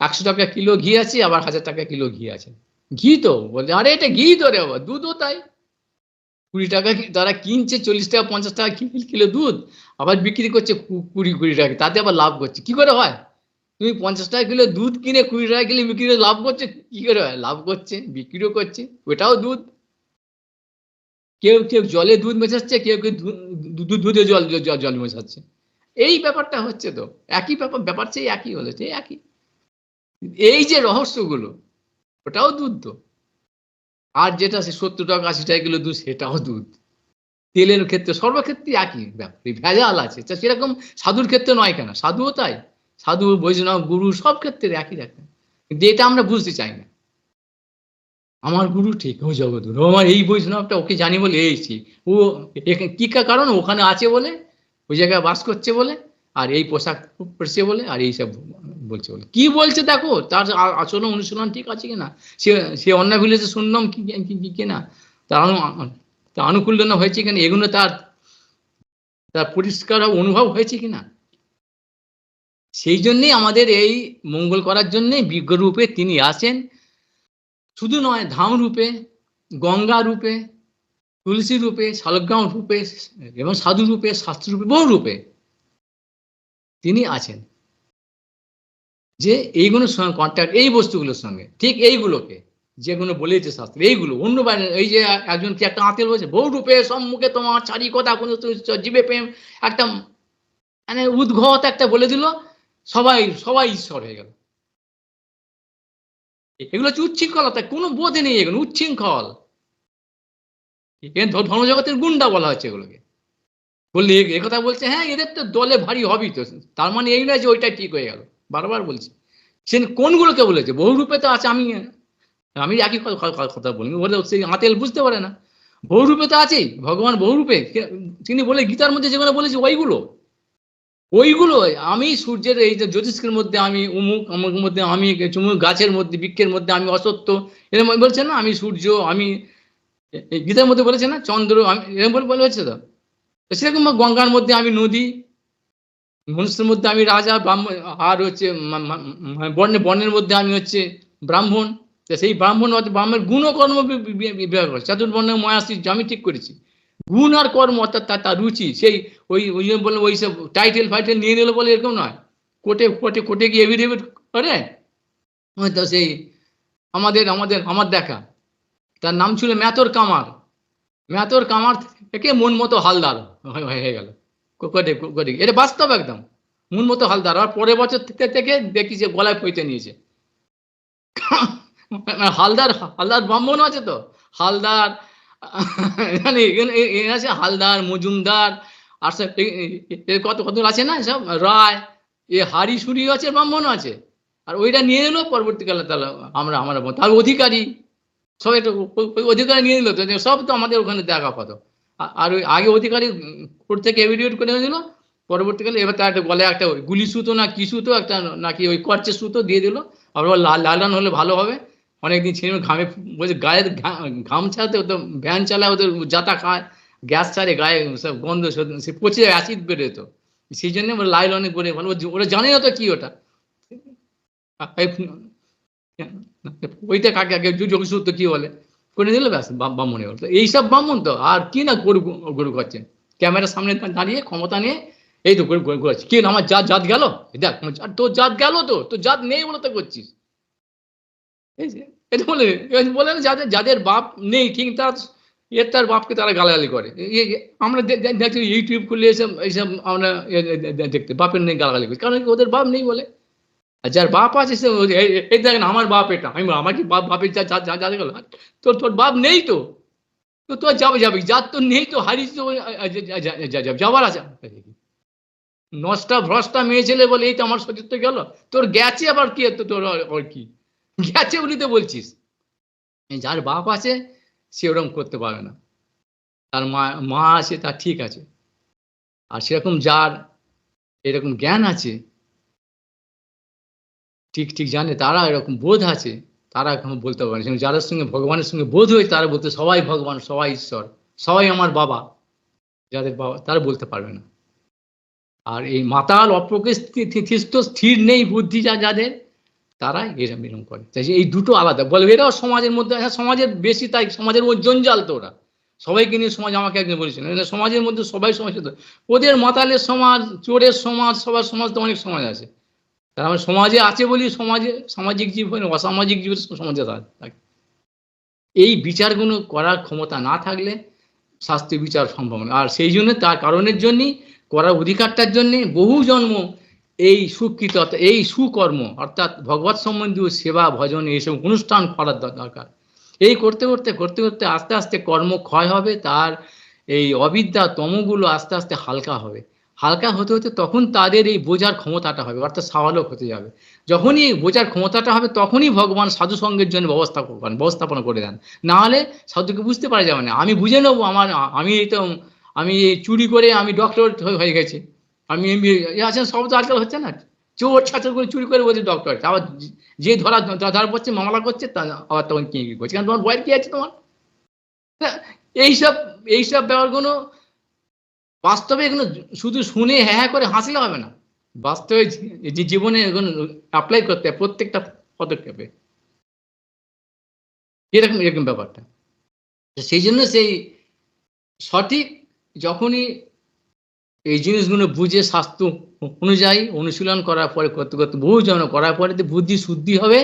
100 টাকা কিলো ঘি আছে, আবার 1000 টাকা কিলো ঘি আছে। ঘি তো বলছে, আরে এটা ঘি তো রে বাবা, দুধও তাই। 20 টাকা তারা কিনছে, 40 টাকা 50 টাকা কিলো দুধ, আবার বিক্রি করছে 20 টাকা, তাতে আবার লাভ করছে। কি করে হয়? তুমি 50 টাকা কিলো দুধ কিনে 20 টাকা কিলো বিক্রি করে লাভ করছে, কি করে হয়? লাভ করছে, বিক্রিও করছে, ওটাও দুধ। কেউ কেউ জলে দুধ মেশাচ্ছে, কেউ কেউ দুধে জল মেশাচ্ছে। এই ব্যাপারটা হচ্ছে, তো একই ব্যাপার, ব্যাপার সেই একই হলো, সেই একই। এই যে রহস্যগুলো, ওটাও দুধ তো। আর যেটা 70 টাকা 80 টাকা কিলো দুধ, সেটাও দুধ। তেলের ক্ষেত্রে, সর্বক্ষেত্রে একই ব্যাপার, ভেজাল আছে। সেরকম সাধুর ক্ষেত্রে নয় কেন? সাধুও তাই, সাধু বৈষ্ণব গুরু সব ক্ষেত্রে একই দেখেন, কিন্তু এটা আমরা বুঝতে চাই না। আমার গুরু ঠিক, ও জগৎগুরু, আমার এই বৈষ্ণবটা, ওকে জানি বলে এইছি, ও কি কারণ, ওখানে আছে বলে, ওই জায়গায় বাস করছে বলে, আর এই পোশাক পরছে বলে, আর এইসব বলছে বলে। কি বলছে দেখো, তার আচরণ অনুশীলন ঠিক আছে কিনা, সে সে অন্যায় ভুলেছে শুনলাম কিনা, তার আনুকূল্য হয়েছে কিনা, এগুলো তার তার পরিষ্কার অনুভব হয়েছে কিনা। সেই জন্যই আমাদের এই মঙ্গল করার জন্যে বিজ্ঞ রূপে তিনি আসেন। শুধু নয়, ধাম রূপে, গঙ্গা রূপে, তুলসী রূপে, শালগ্রাম রূপে, এবং সাধু রূপে, শাস্ত্র রূপে, বহু রূপে তিনি আছেন। যে এইগুলোর সঙ্গে কন্ট্যাক্ট, এই বস্তুগুলোর সঙ্গে, ঠিক এইগুলোকে যেগুলো বলেছে শাস্ত্র, এইগুলো অন্য বাইরে, এই যে একজন কি একটা আঁতেল বলছে, বহু রূপে সম্মুখে তোমার চারি কথা কোনো জীবে প্রেম, একটা মানে উদ্ঘট একটা বলে দিল, সবাই সবাই ঈশ্বর হয়ে গেল। এগুলো হচ্ছে উচ্ছৃঙ্খলতা, কোনো বোধে নেই, এগুলো উচ্ছৃঙ্খল। ধর্মজগতের গুন্ডা বলা হচ্ছে এগুলোকে। বললে একথা বলছে, হ্যাঁ এদের তো দলে ভারী হবি তো, তার মানে এই নয় যে ওইটাই ঠিক হয়ে গেল। বারবার বলছি, সে কোনগুলোকে বলেছে, বহুরূপে তো আছে। আমি আমি একই কথা বলি, বলে সেই আঁতেল বুঝতে পারে না। বহুরূপে তো আছেই, ভগবান বহুরূপে, তিনি বলে গীতার মধ্যে যেগুলো বলেছে ওইগুলো, ওইগুলো আমি সূর্যের এই যে জ্যোতিষ্কের মধ্যে আমি অমুক, অমুক মধ্যে আমি চুমুক, গাছের মধ্যে বৃক্ষের মধ্যে আমি অসত্য, এরকম বলছেন না, আমি সূর্য, আমি গীতার মধ্যে বলেছে না, চন্দ্র, আমি এরকম বলে হচ্ছে তো। সেরকম গঙ্গার মধ্যে আমি নদী, মনুষ্যের মধ্যে আমি রাজা, ব্রাহ্মণ, আর হচ্ছে বর্ণের মধ্যে আমি হচ্ছে ব্রাহ্মণ। সেই ব্রাহ্মণের গুণ ও কর্ম বিভাগ করে, চাতুর্বর্ণ ময়াসী আমি ঠিক করেছি। গুণ আর কর্ম অর্থাৎ তার রুচি, সেই ওই জন্য বললাম ওই সব টাইটেল ফাইটেল নিয়ে নিল বলে এরকম নয়। কোর্টে গিয়ে এভিডেভিট করে। তো সেই আমার দেখা, তার নাম ছিল মেথর কামার থেকে মন মতো হালদার হয়ে গেল কোর্টে। এটা বাস্তব একদম, মন মতো হালদার। আর পরের বছর থেকে দেখি যে গলায় পইতে নিয়েছে। হালদার ব্রাহ্মণ আছে তো, হালদার মানে আছে হালদার, মজুমদার, আর সব কত কত আছে না সব রায়, এ হারি সুরি আছে, ব্রাহ্মণ আছে। আর ওইটা নিয়ে এলো পরবর্তীকালে, তাহলে আমরা তার অধিকারী সব একটু অধিকারী নিয়ে নিল তো, সব তো আমাদের ওখানে দেখা পাতো। আর ওই আগে অধিকারী কোর্ট থেকে এভিডেভিট করে দিল, পরবর্তীকালে এবার তার একটা গলায় একটা গুলি সুতো না কি সুতো একটা নাকি ওই কর্চের সুতো দিয়ে দিল। আবার লালন হলে ভালো হবে। অনেকদিন ছিল ঘামে, বলছে গায়ের ঘাম ছাড়াতে, তো ভ্যান চালায়, ওদের যাতা খায়, গ্যাস ছাড়ে গায়ে, সব গন্ধ সে পচে অ্যাসিড বেরোতো, সেই জন্য লাইলনে করে ভালো। ওরা জানে না তো কি ওটা, ওইটা কাকে আগে যোগসূত্র কি বলে করে দিল, ব্যাস ব্রাহ্মণে হলো। এইসব ব্রাহ্মণ তো আর কি না গরু গরু করছেন, ক্যামেরার সামনে দাঁড়িয়ে ক্ষমতা নিয়ে এই তো গরু গরু করছে। কি আমার জাত গেল, দেখ তোর জাত গেল, তো তোর জাত নেই বলে তো করছিস। এই যে এটা বলে না, যাদের বাপ নেই ঠিক তার বাপকে তারা গালাগালি করে। আমরা দেখছি ইউটিউব খুলে এইসব আমরা দেখতে বাপের নেই গালাগালি করি, কারণ ওদের বাপ নেই বলে। আর যার বাপ আছে সে এই দেখেন আমার বাপ এটা, আমি আমার কি বাপের যা গেল, তোর বাপ নেই তো, তো তোর যাবে যার তোর নেই তো হারিস তো, যাবার আছে। নষ্টা ভ্রষ্টা মেয়ে ছেলে বলে এই তো আমার সতীর্থ গেল, তোর গেছে আবার কি, তোর আর কি গেছে বলি তো বলছিস। যার বাপ আছে সে ওরকম করতে পারে না, তার মা আছে তার ঠিক আছে। আর সেরকম যার এরকম জ্ঞান আছে, ঠিক ঠিক জানে, তারা এরকম বোধ আছে, তারা এখন বলতে পারে। যাদের সঙ্গে ভগবানের সঙ্গে বোধ হয়েছে তারা বলতে সবাই ভগবান, সবাই ঈশ্বর, সবাই আমার বাবা, যাদের বাবা তারা বলতে পারবে না। আর এই মাতাল অপ্রকৃষ্ট স্থির নেই বুদ্ধি যাদের, তারা এরম করে। এই দুটো আলাদা বলবে, এরাও সমাজের মধ্যে, হ্যাঁ সমাজের বেশি, তাই সমাজের মধ্যে জঞ্জাল তো ওরা, সবাইকে নিয়ে সমাজ। আমাকে একজন বলেছিল সমাজের মধ্যে সবাই সমাজ, ওদের মাতালের সমাজ, চোরের সমাজ, সবার সমাজ তো অনেক সমাজ আছে। তার মানে সমাজে আছে বলি সমাজে সামাজিক জীব হয় না, অসামাজিক জীবের সমাজে থাকে। এই বিচারগুলো করার ক্ষমতা না থাকলে শাস্ত্রীয় বিচার সম্ভব না। আর সেই জন্য তার কারণের জন্যই করার অধিকারটার জন্যে বহু জন্ম এই সুকৃত, এই সুকর্ম অর্থাৎ ভগবত সম্বন্ধীয় সেবা ভজন এইসব অনুষ্ঠান করার দরকার। এই করতে করতে আস্তে আস্তে কর্ম ক্ষয় হবে, তার এই অবিদ্যা তমগুলো আস্তে আস্তে হালকা হবে। হালকা হতে হতে তখন তাদের এই বোঝার ক্ষমতাটা হবে, অর্থাৎ সাবালক হতে যাবে। যখনই এই বোঝার ক্ষমতাটা হবে তখনই ভগবান সাধু সঙ্গের জন্য ব্যবস্থাপনা করে দেন। না হলে সাধুকে বুঝতে পারা যাবে না। আমি বুঝে নেবো আমি চুরি করে আমি ডক্টর হয়ে গেছি, আমি আছেন সব তো আজকাল হচ্ছে না, চোর ছাত্র করে চুরি করে বলছে ডক্টর, আবার যে ধরা পড়ছে মামলা করছে আবার তখন কি করছে, কারণ তোমার বয়ের কি আছে তোমার। এইসব এইসব ব্যাপারগুলো বাস্তবে এগুলো শুধু শুনে হ্যাঁ করে হাসলে হবে না, বাস্তবে যে জীবনে এগুলো অ্যাপ্লাই করতে হয় প্রত্যেকটা পদক্ষেপে। এরকম ব্যাপারটা। সেই জন্য সেই সঠিক যখনই এই জিনিসগুলো বুঝে স্বাস্থ্য অনুযায়ী অনুশীলন করার পরে করতে বহু জন করার পরে বুদ্ধি শুদ্ধি হবে,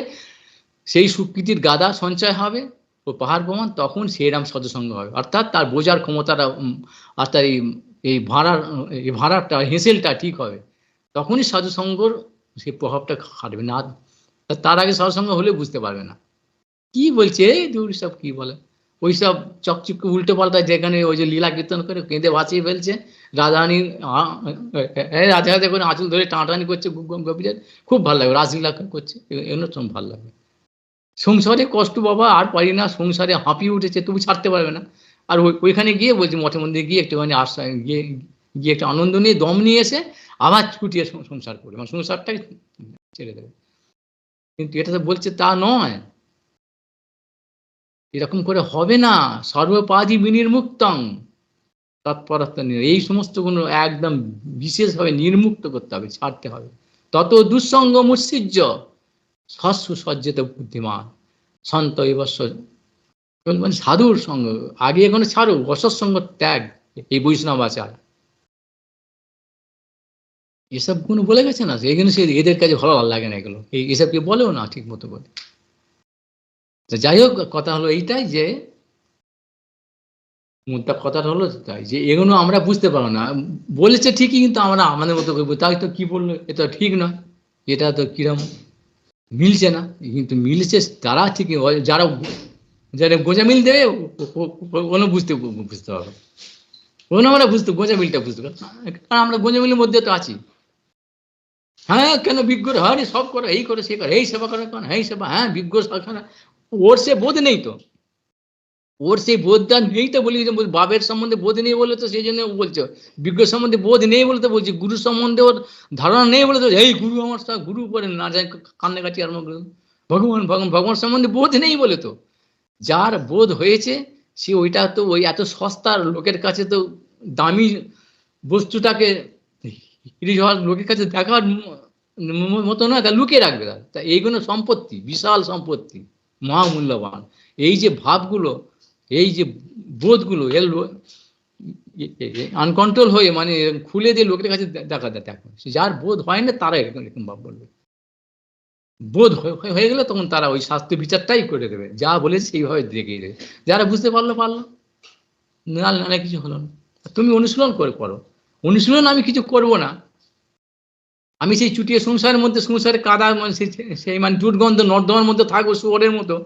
সেই সুকৃতির গাদা সঞ্চয় হবে ও পাহাড় প্রমাণ, তখন সেইরাম সৎসঙ্গ হবে। অর্থাৎ তার বোঝার ক্ষমতাটা আর তার এই ভাড়াটা হেঁসেলটা ঠিক হবে, তখনই সাধুসঙ্গর সেই প্রভাবটা খাটবে না। তার আগে সৎসঙ্গ হলে বুঝতে পারবে না কি বলছে, এই দূর সব কি বলে, ওইসব চকচকে উল্টো পাল্টা, যেখানে ওই যে লীলা কীর্তন করে কেঁদে ভাসিয়ে ফেলছে, রাধারানী রাধে রাধে করে আঁচল ধরে টানাটানি করছে, গোপীদের খুব ভালো লাগে, রাসলীলা করছে, এগুলো সব ভালো লাগে। সংসারে কষ্ট বাবা আর পারি না, সংসারে হাঁপিয়ে উঠেছে তবু ছাড়তে পারবে না। আর ওইখানে গিয়ে বলছি মঠের মধ্যে গিয়ে একটুখানি আশ্রয় গিয়ে একটু আনন্দ নিয়ে দম নিয়ে এসে আবার ছুটিয়ে সংসার করে, মানে সংসারটাই ছেড়ে দেবে। কিন্তু এটা তো বলছে তা নয়, এরকম করে হবে না। সর্বপাদি বিনির্মুক্তং, তৎপরতা নিয়ে এই সমস্ত গুণ একদম বিশেষভাবে নির্মুক্ত করতে হবে, ছাড়তে হবে। তত দুঃসঙ্গ মুৎসৃজ্য শস্য সজ্জিত বুদ্ধিমান সন্ত এবস্য, মানে সাধুর সঙ্গ আগে এখানে ছাড়ো, অসৎসঙ্গ ত্যাগ, এই বৈষ্ণব আচার, এসব গুণ বলে গেছে না, এখানে সে এদের কাছে ভালো লাগে না, এগুলো এসব কি বলেও না ঠিক মতো বলে। যাই হোক, কথা হলো এইটাই যে মুদ্রা কথাটা হলো তাই যে এগুলো আমরা বুঝতে পারবো না, বলেছে ঠিকই কিন্তু আমরা আমাদের মতো করবো, তাই তো কি বললো এটা ঠিক নয়, এটা তো কিরম মিলছে না, কিন্তু মিলছে তারা ঠিকই, যারা যারা গোঁজা মিল দেবে কোনো বুঝতে বুঝতে পারবে, কোনো আমরা বুঝতে গোঁজা মিলটা বুঝতে পারবো, কারণ আমরা গোঁজা মিলের মধ্যে তো আছি। হ্যাঁ কেন বিজ্ঞ হ্যাঁ সব করে, এই করে সে করে, এই সেবা করে, এই সেবা, হ্যাঁ বিজ্ঞ সরকার, ওর সে বোধ নেই তো, ওর সেই বোধটা নেই তো, বলি বাবের সম্বন্ধে বোধ নেই বলে তো সেই জন্য বলছে, বিজ্ঞ সম্বন্ধে বোধ নেই বলে তো বলছি, গুরু সম্বন্ধে ওর ধারণা নেই বলে তো এই গুরু আমার গুরু করে না যায় কান্নাকাটি আর ভগবান ভগবান ভগবান সম্বন্ধে বোধ নেই বলে তো, যার বোধ হয়েছে সে ওইটা তো ওই এত সস্তার লোকের কাছে তো দামি বস্তুটাকে লোকের কাছে দেখার মতো নয়, তা লুকিয়ে রাখবে, তা এইগুলো সম্পত্তি, বিশাল সম্পত্তি, মহামূল্যবান। এই যে ভাবগুলো, এই যে বোধগুলো এর আনকন্ট্রোল হয়ে মানে খুলে দিয়ে লোকের কাছে দেখা যায়, দেখো যার বোধ হয় না তারা এরকম ভাব বলবে, বোধ হয়ে গেলে তখন তারা ওই শাস্ত্র বিচারটাই করে দেবে, যা বলেছে সেইভাবে দেখিয়ে দেবে, যারা বুঝতে পারলো পারলো, নালে কিছু হলো না। তুমি অনুশীলন করে করো, অনুশীলন আমি কিছু করব না, আমি সেই চুটিয়ে সংসারের মধ্যে, সংসারে কাদা সেই মানে দুর্গন্ধ নর্দমার মধ্যে থাকবো শুয়োরের মতো,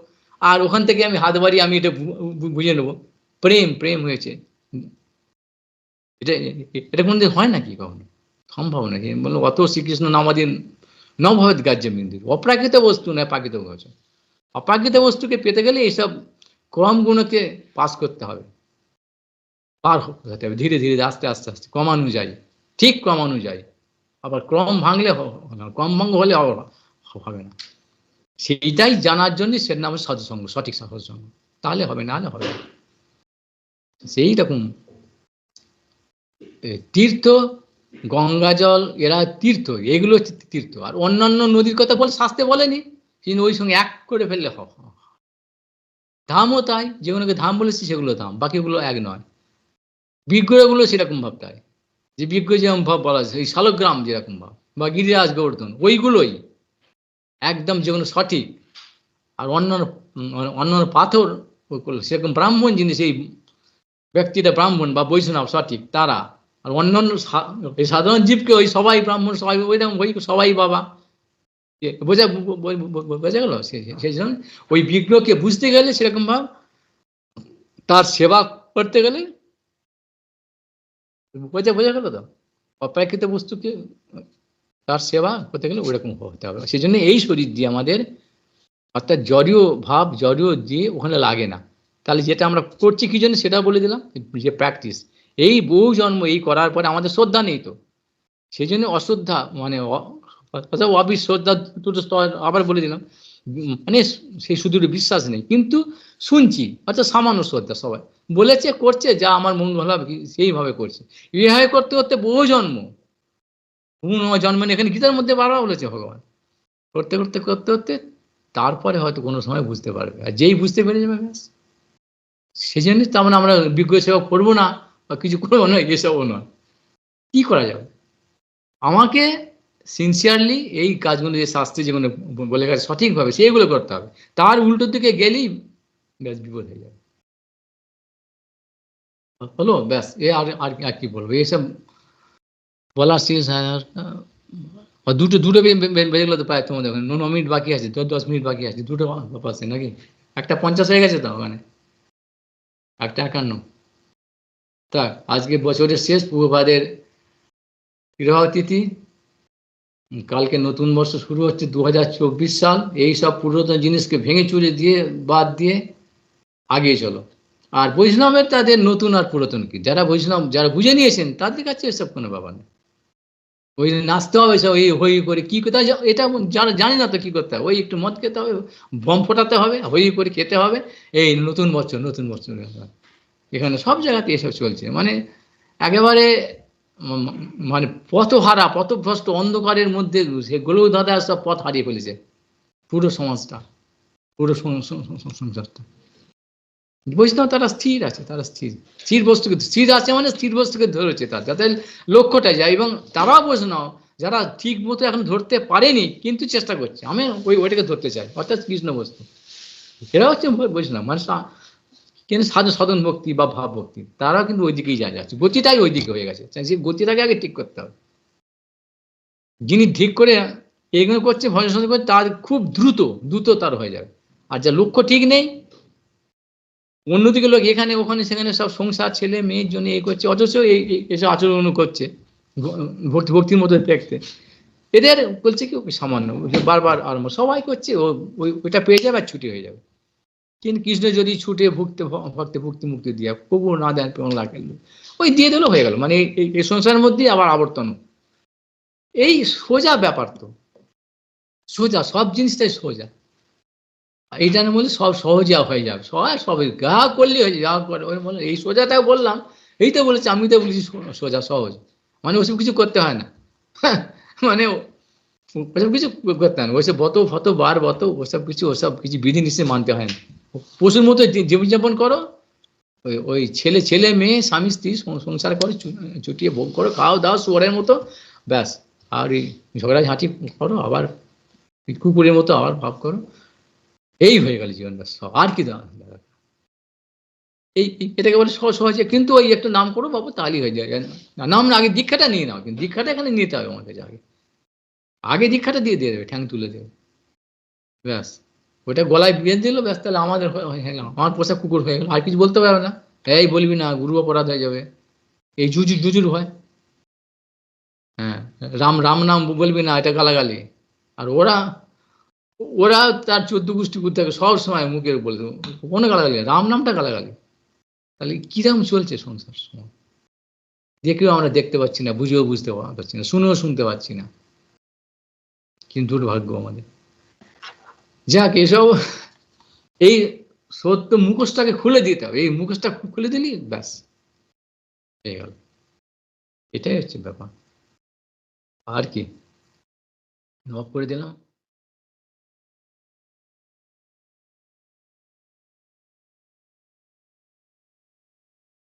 আর ওখান থেকে আমি হাত বাড়িয়ে আমি এটা বুঝে নেবো প্রেম প্রেম হয়েছে, এটা এটা কোনদিন হয় নাকি কখনো, সম্ভব নাকি? বললো অত শ্রীকৃষ্ণ নামাদিন নভবেদ গাজ্য মন্দির, অপ্রাকৃত বস্তু নয় প্রাকৃত বস্তু, অপ্রাকৃত বস্তুকে পেতে গেলে এইসব ক্রমগুণকে পাস করতে হবে, পার হতে হবে ধীরে ধীরে, আস্তে আস্তে আস্তে ক্রমানুযায়ী, ঠিক ক্রমানুযায়ী, আবার ক্রম ভাঙলে ক্রম ভঙ্গ হলে হবে না, সেইটাই জানার জন্য সেটা নাম সাধুসঙ্গ, সঠিক সাধুসঙ্গ, তাহলে হবে, না হলে হবে না। সেই রকম তীর্থ, গঙ্গা জল এরা তীর্থ, এগুলো তীর্থ, আর অন্যান্য নদীর কথা বলে শাস্ত্রে বলেনি, কিন্তু ওই সঙ্গে এক করে ফেললে ধামও তাই, যেগুলোকে ধাম বলেছি সেগুলো ধাম, বাকিগুলো এক নয়। বিগ্রহগুলো সেরকম ভাব, তাই যে বিগ্রহ যেরকম ভাব বলা আছে, এই শালগ্রাম যেরকম ভাব বা গিরিরাজ গোবর্ধন, ওইগুলোই একদম যেগুলো সঠিক, আর অন্যান্য অন্যান্য পাথর সেরকম ব্রাহ্মণ জিনিস, এই ব্যক্তিটা ব্রাহ্মণ বা বৈষ্ণব সঠিক তারা, আর অন্যান্য সাধারণ জীবকে ওই সবাই ব্রাহ্মণ, সবাই ওইরকম, ওই সবাই বাবা, বোঝা বোঝা গেল। সেই জন্য ওই বিগ্রহকে বুঝতে গেলে সেরকম ভাব, তার সেবা করতে গেলে বোঝা গেল তো, অপ্রাকৃত বস্তুকে তার সেবা করতে গেলে ওইরকম হতে হবে। সেই জন্য এই শরীর দিয়ে আমাদের, অর্থাৎ জড়ীয় ভাব জড়ীয় দিয়ে ওখানে লাগে না, তাহলে যেটা আমরা করছি কি জন্য সেটা বলে দিলাম, যে প্র্যাকটিস, এই বহু জন্ম এই করার পরে আমাদের শ্রদ্ধা নেই তো, সেই জন্য অশ্রদ্ধা মানে অবিশ্রদ্ধা দুটো স্তর আবার বলে দিলাম, মানে সেই সুদূর বিশ্বাস নেই, কিন্তু শুনছি অর্থাৎ সামান্য শ্রদ্ধা, সবাই বলেছে করছে, যা আমার মঙ্গল হবে সেইভাবে করছে, এইভাবে করতে করতে বহু জন্ম, জন্ম এখানে গীতার মধ্যে বারবার বলেছে ভগবান, করতে করতে করতে করতে তারপরে হয়তো কোনো সময় বুঝতে পারবে, আর যেই বুঝতে পেরে যাবে ব্যাস, সেই জন্য তেমন আমরা বিজ্ঞ সেবা করবো না বা কিছু করবো না, এসবও নয়, কি করা যাবে, আমাকে সিনসিয়ারলি এই কাজগুলো যে শাস্ত্রে যেগুলো বলে গেছে সঠিকভাবে সেইগুলো করতে হবে, তার উল্টো দিকে গেলেই ব্যাস বিপদ হয়ে যাবে, হলো ব্যাস। এ আর আর কি বলবো, এসব বলার শেষ আর দুটো বেজে গেলো তো প্রায়, তোমাদের 9 মিনিট বাকি আছে, 10 মিনিট বাকি আছে, দুটো আছে নাকি, 1:50 হয়ে গেছে তো ওখানে, 1:51। তা আজকে বছরের শেষ, পূর্বপাদের বিবাহ তিথি, কালকে নতুন বর্ষ শুরু হচ্ছে 2024 সাল, এই সব পুরাতন জিনিসকে ভেঙে চুরে দিয়ে বাদ দিয়ে আগিয়ে চলো, আর বৈষ্ণবের তাদের নতুন আর পুরাতন কি, যারা বৈষ্ণব যারা বুঝে নিয়েছেন তাদের কাছে এসব কোনো ব্যাপার নেই, ওই নাচতে হবে সব, ওই হই করে কি কোথায়, এটা যারা জানি না তো কি করতে হবে, ওই একটু মদ খেতে হবে, বম ফোটাতে হবে, হই করে খেতে হবে, এই নতুন বছর, এখানে সব জায়গাতে এসব চলছে, মানে একেবারে মানে পথহারা, পথভ্রষ্ট, অন্ধকারের মধ্যে সেগুলো দাদা সব পথ হারিয়ে ফেলেছে পুরো সমাজটা, পুরো সংসারটা। বৈষ্ণব তারা স্থির আছে, তারা স্থির, স্থির বস্তুকে, স্থির আছে মানে স্থির বস্তুকে ধরেছে, তাদের লক্ষ্যটা যায়। এবং তারাও বৈষ্ণব যারা ঠিক মতো এখন ধরতে পারেনি কিন্তু চেষ্টা করছে, আমি ওইটাকে ধরতে চাই, অর্থাৎ কৃষ্ণ বস্তু। এরা হচ্ছে বৈষ্ণব মানুষ, কিন্তু সাধু সাধন ভক্তি বা ভাব ভক্তি, তারাও কিন্তু ওই দিকেই যাচ্ছে, গতিটাই ওই দিকে হয়ে গেছে, যে গতিটাকে আগে ঠিক করতে হবে। যিনি ঠিক করে এগুলো করছে, ভজন সাধন করছে, তার খুব দ্রুত দ্রুত তার হয়ে যাবে। আর যা লক্ষ্য ঠিক নেই, অন্যদিকে লোক এখানে ওখানে সেখানে সব সংসার, ছেলে মেয়ের জন্য এই করছে, অথচ এসব আচরণ করছে ভক্তির মতো দেখতে। এদের বলছে কি সামান্য, বারবার আরম্ভ সবাই করছে, ওইটা পেয়ে যাবে আর ছুটি হয়ে যাবে। কিন্তু কৃষ্ণ যদি ছুটে ভক্তে ভক্তি মুক্তি দিয়ে প্রভু না দেন, ওই দিয়ে দিলেও হয়ে গেল, মানে এই সংসারের মধ্যেই আবার আবর্তন। এই সোজা ব্যাপার তো, সোজা সব জিনিসটাই সোজা, এইটার মধ্যে সব সহজে হয়ে যাবে, সবাই গা করলে হয়ে যাবে, যা করে ওই বলে এই সোজাটাও বললাম, এই তো বলেছি, আমি তো বলেছি সোজা সহজ, মানে ওসব কিছু করতে হয় না, মানে ওসব কিছু করতে হয় না, ওইসব ভত বার ওসব কিছু বিধি নিষেধ মানতে হয় না, পশুর মতো জীবনযাপন করো, ওই ছেলে মেয়ে স্বামী স্ত্রী সংসার করো, চুটিয়ে ভোগ করো, খাও দাও শুয়ারের মতো, ব্যাস। আর এই ঝগড়াঝাঁটি করো, আবার কুকুরের মতো আবার ভাব করো, এই হয়ে গেল জীবন, ব্যাস। আর কি এই এটাকে বলে সহজে, কিন্তু ওই একটা নাম করো বাবু, তাহলেই হয়ে যায়। নাম না, আগে দীক্ষাটা নিয়ে নাও, কিন্তু দীক্ষাটা এখানে নিতে হবে আমার কাছে, আগে দীক্ষাটা দিয়ে দেবে, ঠ্যাং তুলে দেবে, ব্যাস। ওটা গলায় বেঁধে দিল, ব্যাস, তাহলে আমাদের হয়ে গেল, আমার পোষা কুকুর হয়ে গেল, আর কিছু বলতে পারবে না, এই বলবি না, গুরু অপরাধ হয়ে যাবে, এই জুজুর হয়। হ্যাঁ, রাম নাম বলবি না, এটা গালাগালি। আর ওরা ওরা তার 14 গোষ্ঠী বুদ্ধি থাকে, সব সময় মুখের বলতে, কোনো গালাগালি, রাম নামটা গালাগালি। তাহলে কিরকম চলছে সংসার সময়, দেখেও আমরা দেখতে পাচ্ছি না, বুঝেও বুঝতে পারছি না, শুনেও শুনতে পাচ্ছি না, কিন্তু দুর্ভাগ্য আমাদের। যাক, এসব এই সত্য মুখোশটাকে খুলে দিতে হবে, এই মুখোশটা খুলে দিলি ব্যাস হয়ে গেল, এটাই হচ্ছে ব্যাপার। আর কি, অফ করে দিলাম।